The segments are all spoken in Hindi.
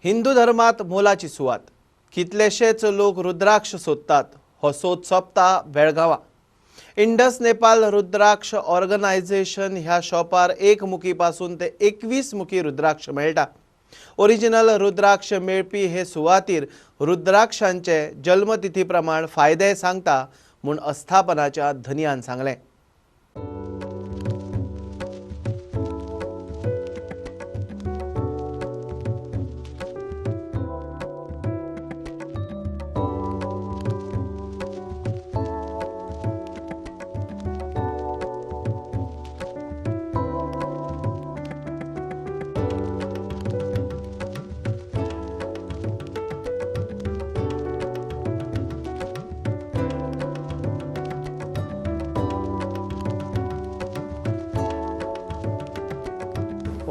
हिंदू धर्मात मोलाची सुवात. कितलेशेच लोक रुद्राक्ष सोदतात. हो सोद सोंपता बेळगांवा. इंडस नेपाल रुद्राक्ष ऑर्गनायझेशन ह्या शॉपार 1 मुखी पासून ते 21 मुखी रुद्राक्ष मेळटा. ओरिजिनल रुद्राक्ष मेळपी हे सुवातीर रुद्राक्षांचे जल्मतिथी प्रमाण फायदे सांगता म्हूण अस्थापनाच्या धन्यान सांगलें.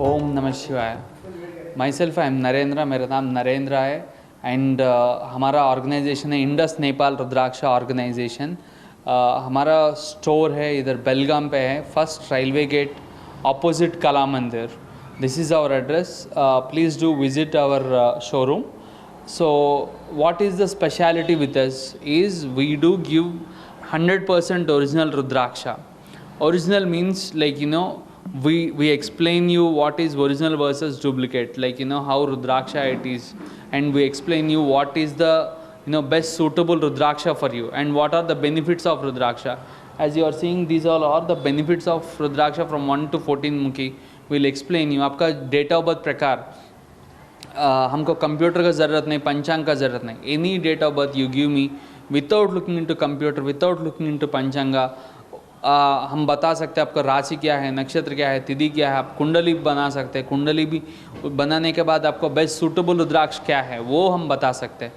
ओम नमः शिवाय. My self I am Narendra, मेरा नाम नरेंद्र है एंड हमारा ऑर्गेनाइजेशन है इंडस नेपाल रुद्राक्ष ऑर्गेनाइजेशन. हमारा स्टोर है इधर बेलगाम पे है, first railway gate opposite Kala Mandir. This is our address. Please do visit our showroom. So what is the speciality with us is we do give 100% original Rudraksha. Original means like we explain you what is original versus duplicate, like how Rudraksha it is, and we explain you what is the best suitable Rudraksha for you and what are the benefits of Rudraksha. As you are seeing, these all are the benefits of Rudraksha from 1 to 14 मुखी. We'll explain you. आपका डेट ऑफ बर्थ प्रकार हमको कंप्यूटर का ज़रूरत नहीं, पंचांग का ज़रूरत नहीं. Any date of birth you give me without looking into computer, without looking into panchanga, हम बता सकते हैं आपका राशि क्या है, नक्षत्र क्या है, तिथि क्या है. आप कुंडली बना सकते हैं. कुंडली भी बनाने के बाद आपको बेस्ट सूटेबल रुद्राक्ष क्या है वो हम बता सकते हैं.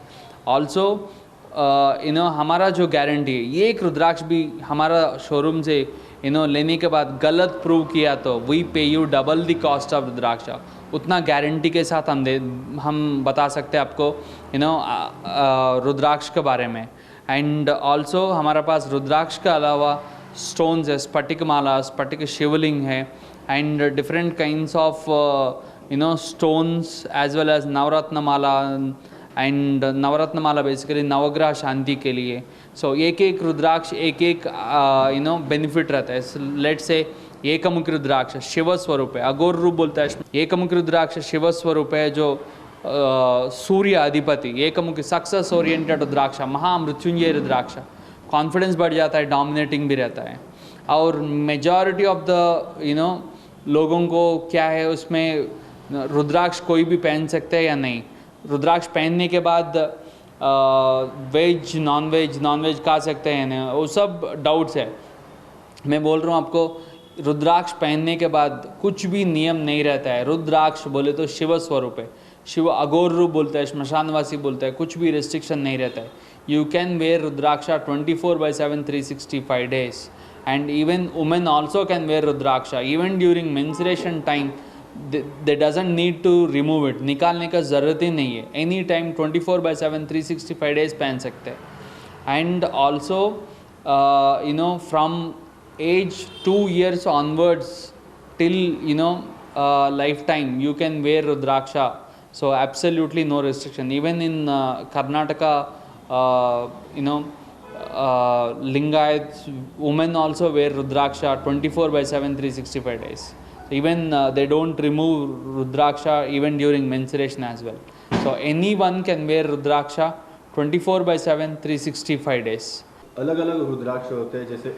ऑल्सो हमारा जो गारंटी है, ये एक रुद्राक्ष भी हमारा शोरूम से लेने के बाद गलत प्रूव किया तो we pay you double the cost of rudraksha. उतना गारंटी के साथ हम बता सकते हैं आपको रुद्राक्ष के बारे में. एंड ऑल्सो हमारे पास रुद्राक्ष के अलावा स्टोन्स है, स्फटिक माला, स्फटिक शिवलिंग है, and different kinds of stones as well as navratna mala. And navratna mala basically नवग्रह शांति के लिए. सो एक एक रुद्राक्ष एक एक बेनिफिट रहता है. लेट से एकमुखी रुद्राक्ष शिव स्वरूप है, अघोर रूप बोलता है. एकमुखी रुद्राक्ष शिव स्वरूप है जो सूर्य अधिपति. एकमुखी सक्सेस ओरिएंटेड रुद्राक्ष, महामृत्युंजय रुद्राक्ष. कॉन्फिडेंस बढ़ जाता है, डोमिनेटिंग भी रहता है. और मेजॉरिटी ऑफ द लोगों को क्या है, उसमें रुद्राक्ष कोई भी पहन सकते हैं या नहीं. रुद्राक्ष पहनने के बाद वेज नॉन वेज खा सकते हैं ना, वो सब डाउट्स है. मैं बोल रहा हूँ आपको, रुद्राक्ष पहनने के बाद कुछ भी नियम नहीं रहता है. रुद्राक्ष बोले तो शिव स्वरूप है. शिव अघोर रूप बोलता है, श्मशानवासी बोलता है. कुछ भी रिस्ट्रिक्शन नहीं रहता है. You can wear Rudraksha 24/7 365 days, and even women also can wear Rudraksha even during menstruation time. They doesn't need to remove it. निकालने का ज़रूरत ही नहीं है. Any time 24/7 365 days पहन सकते हैं. And also from age 2 years onwards till lifetime you can wear Rudraksha. So absolutely no restriction. Even in Karnataka, Lingayats women also wear Rudraksha 24/7 365 days. Even they don't remove Rudraksha even during menstruation as well. So anyone can wear Rudraksha 24/7 365 days. अलग अलग रुद्राक्ष होते हैं, जैसे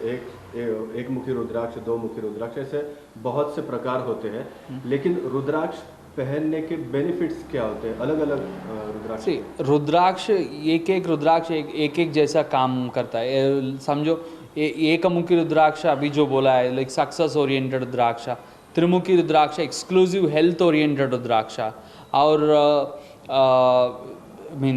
एक मुखी रुद्राक्ष, 2 मुखी रुद्राक्ष, ऐसे बहुत से प्रकार होते हैं. लेकिन रुद्राक्ष पहनने के बेनिफिट्स क्या होते हैं अलग अलग रुद्राक्ष? रुद्राक्ष एक एक रुद्राक्ष एक एक जैसा काम करता है. समझो एकमुखी रुद्राक्ष अभी जो बोला है, लाइक सक्सेस ओरिएंटेड रुद्राक्ष. त्रिमुखी रुद्राक्ष एक्सक्लूसिव हेल्थ ओरिएंटेड रुद्राक्ष. और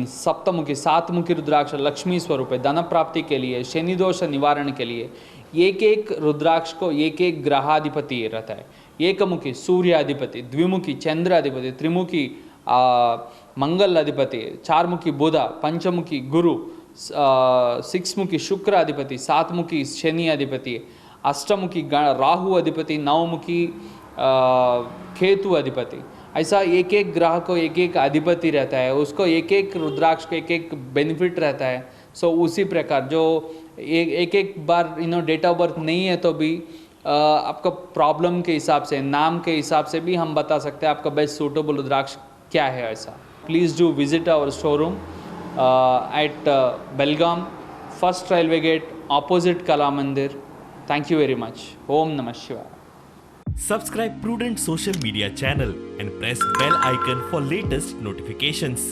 सप्तमुखी 7 मुखी रुद्राक्ष लक्ष्मी स्वरूप है, धन प्राप्ति के लिए, शनि दोष निवारण के लिए. एक एक रुद्राक्ष को एक एक ग्रहाधिपति रहता है. एकमुखी सूर्य अधिपति, द्विमुखी चंद्र अधिपति, त्रिमुखी मंगल अधिपति, 4 मुखी बुध, पंचमुखी गुरु, 6 मुखी शुक्र अधिपति, 7 मुखी शनि अधिपति, अष्टमुखी राहु अधिपति, 9 मुखी केतु अधिपति. ऐसा एक एक ग्रह को एक एक अधिपति रहता है, उसको एक एक रुद्राक्ष को एक एक बेनिफिट रहता है. सो उसी प्रकार जो एक एक बार डेट ऑफ बर्थ नहीं है तो भी आपका प्रॉब्लम के हिसाब से, नाम के हिसाब से भी हम बता सकते हैं आपका बेस्ट सूटेबल रुद्राक्ष क्या है. ऐसा please do visit our showroom at Belgaum, first railway gate, opposite Kala Mandir. Thank you very much. ओम नमः शिवाय. Subscribe Prudent social media channel and press bell icon for latest notifications.